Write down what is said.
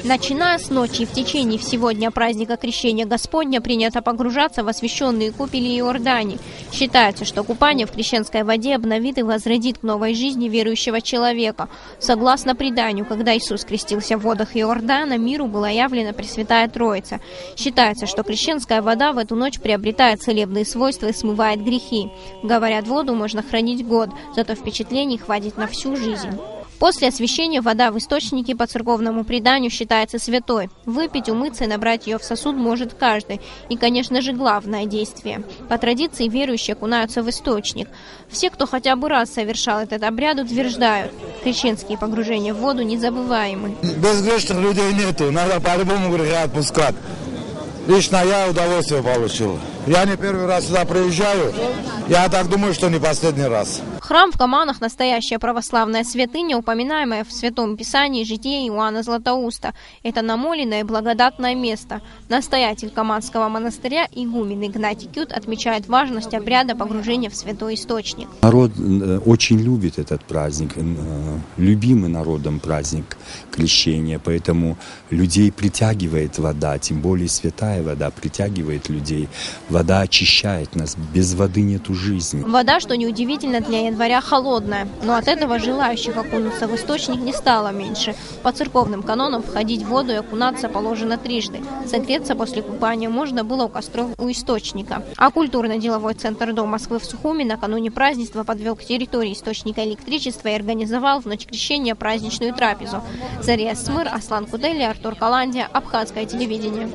Начиная с ночи и в течение всего дня праздника Крещения Господня принято погружаться в освященные купели Иордани. Считается, что купание в крещенской воде обновит и возродит к новой жизни верующего человека. Согласно преданию, когда Иисус крестился в водах Иордана, миру была явлена Пресвятая Троица. Считается, что крещенская вода в эту ночь приобретает целебные свойства и смывает грехи. Говорят, воду можно хранить год, зато впечатлений хватит на всю жизнь. После освящения вода в источнике по церковному преданию считается святой. Выпить, умыться и набрать ее в сосуд может каждый. И, конечно же, главное действие. По традиции верующие окунаются в источник. Все, кто хотя бы раз совершал этот обряд, утверждают, крещенские погружения в воду незабываемы. Безгрешных людей нету, надо по-любому греха отпускать. Лично я удовольствие получил. Я не первый раз сюда приезжаю. Я так думаю, что не последний раз. Храм в Каманах – настоящая православная святыня, упоминаемая в Святом Писании житие Иоанна Златоуста. Это намоленное и благодатное место. Настоятель Каманского монастыря игумен Игнатий Кют отмечает важность обряда погружения в святой источник. Народ очень любит этот праздник, любимый народом праздник крещения, поэтому людей притягивает вода, тем более святая вода притягивает людей. Вода очищает нас, без воды нету жизни. Вода, что неудивительно, для января холодная, но от этого желающих окунуться в источник не стало меньше. По церковным канонам входить в воду и окунаться положено трижды. Согреться после купания можно было у костров у источника. А культурно-деловой центр Дом Москвы в Сухуми накануне празднества подвел к территории источника электричества и организовал в ночь крещения праздничную трапезу. Зария Смыр, Аслан Кудели, Артур Каландия, Абхазское телевидение.